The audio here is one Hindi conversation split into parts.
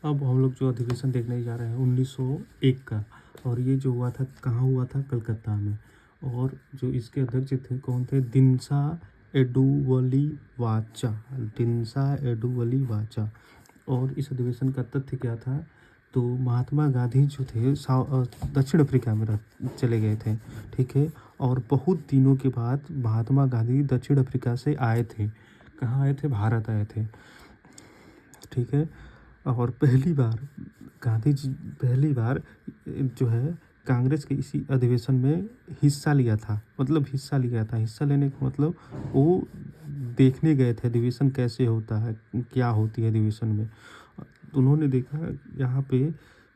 अब हम लोग जो अधिवेशन देखने जा रहे हैं 1901 का, और ये जो हुआ था कहाँ हुआ था, कलकत्ता में। और जो इसके अध्यक्ष थे कौन थे, दिनसा एडुवली वाचा, दिनसा एडुवली वाचा। और इस अधिवेशन का तथ्य क्या था, तो महात्मा गांधी जो थे दक्षिण अफ्रीका में चले गए थे, ठीक है। और बहुत दिनों के बाद महात्मा गांधी दक्षिण अफ्रीका से आए थे। कहाँ आए थे, भारत आए थे, ठीक है। और पहली बार गांधी जी पहली बार जो है कांग्रेस के इसी अधिवेशन में हिस्सा लिया था। हिस्सा लेने का मतलब वो देखने गए थे अधिवेशन कैसे होता है, क्या होती है अधिवेशन में। उन्होंने देखा यहाँ पे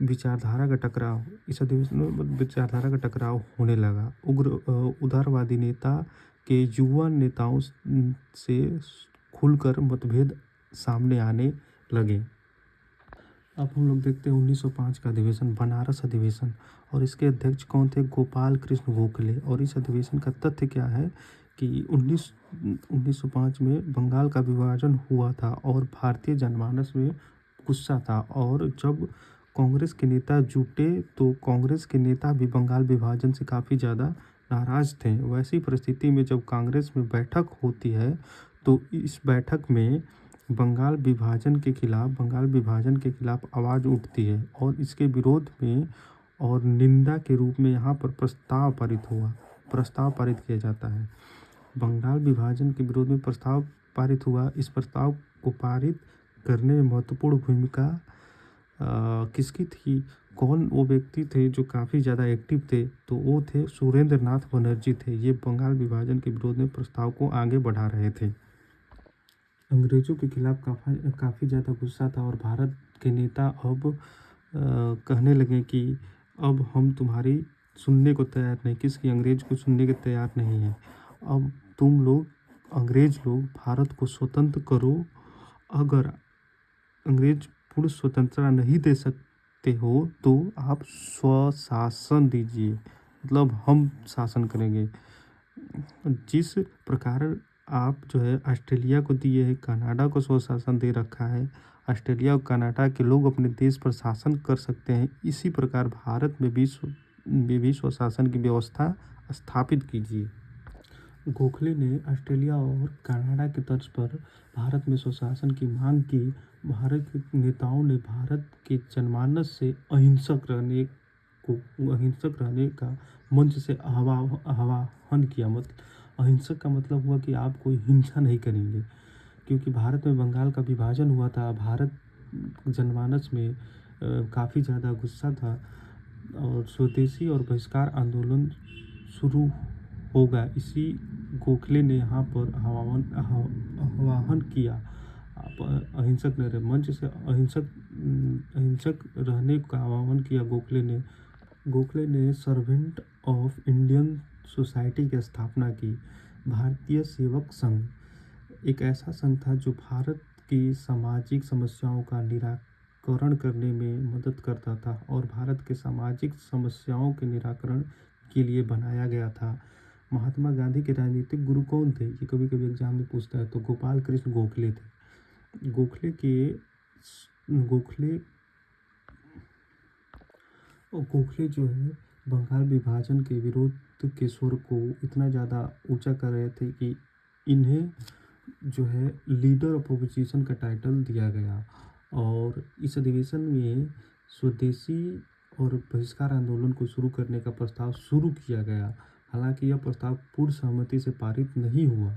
विचारधारा का टकराव, इस अधिवेशन में विचारधारा का टकराव होने लगा। उदारवादी नेता के युवा नेताओं से खुलकर मतभेद सामने आने लगे। अब हम लोग देखते हैं 1905 का अधिवेशन, बनारस अधिवेशन। और इसके अध्यक्ष कौन थे, गोपाल कृष्ण गोखले। और इस अधिवेशन का तथ्य क्या है कि 1905 में बंगाल का विभाजन हुआ था और भारतीय जनमानस में गुस्सा था। और जब कांग्रेस के नेता जुटे तो कांग्रेस के नेता भी बंगाल विभाजन से काफ़ी ज़्यादा नाराज थे। वैसी परिस्थिति में जब कांग्रेस में बैठक होती है तो इस बैठक में बंगाल विभाजन के खिलाफ आवाज़ उठती है और इसके विरोध में और निंदा के रूप में यहाँ पर प्रस्ताव पारित किया जाता है। बंगाल विभाजन के विरोध में प्रस्ताव पारित हुआ। इस प्रस्ताव को पारित करने में महत्वपूर्ण भूमिका किसकी थी, कौन वो व्यक्ति थे जो काफ़ी ज़्यादा एक्टिव थे, तो वो थे सुरेंद्र नाथ बनर्जी थे। ये बंगाल विभाजन के विरोध में प्रस्ताव को आगे बढ़ा रहे थे। अंग्रेज़ों के खिलाफ काफ़ी ज़्यादा गुस्सा था और भारत के नेता अब कहने लगे कि अब हम तुम्हारी सुनने को तैयार नहीं, किसकी, अंग्रेज़ को सुनने के तैयार नहीं है। अब तुम लोग अंग्रेज़ लोग भारत को स्वतंत्र करो। अगर अंग्रेज़ पूर्ण स्वतंत्रता नहीं दे सकते हो तो आप स्वशासन दीजिए, मतलब हम शासन करेंगे। जिस प्रकार आप जो है ऑस्ट्रेलिया को दिए है, कनाडा को स्वशासन दे रखा है, ऑस्ट्रेलिया और कनाडा के लोग अपने देश पर शासन कर सकते हैं, इसी प्रकार भारत में भी स्वशासन की व्यवस्था स्थापित कीजिए। गोखले ने ऑस्ट्रेलिया और कनाडा की तर्ज पर भारत में स्वशासन की मांग की। भारत के नेताओं ने भारत के जनमानस से अहिंसक रहने का मंच से आह्वान किया। अहिंसक का मतलब हुआ कि आप कोई हिंसा नहीं करेंगे, क्योंकि भारत में बंगाल का विभाजन हुआ था। भारत जनमानस में काफ़ी ज़्यादा गुस्सा था और स्वदेशी और बहिष्कार आंदोलन शुरू होगा। इसी गोखले ने यहाँ पर आह्वान किया, अहिंसक नहीं, मंच से अहिंसक रहने का आह्वान किया गोखले ने सर्वेंट ऑफ इंडियन सोसाइटी की स्थापना की। भारतीय सेवक संघ एक ऐसा संघ था जो भारत की सामाजिक समस्याओं का निराकरण करने में मदद करता था और भारत के सामाजिक समस्याओं के निराकरण के लिए बनाया गया था। महात्मा गांधी के राजनीतिक गुरु कौन थे, ये कभी कभी एग्जाम में पूछता है, तो गोपाल कृष्ण गोखले थे। गोखले जो है बंगाल विभाजन के विरोध के स्वर को इतना ज़्यादा ऊंचा कर रहे थे कि इन्हें जो है लीडर ऑफ अपोजिशन का टाइटल दिया गया। और इस अधिवेशन में स्वदेशी और बहिष्कार आंदोलन को शुरू करने का प्रस्ताव शुरू किया गया। हालांकि यह प्रस्ताव पूर्ण सहमति से पारित नहीं हुआ।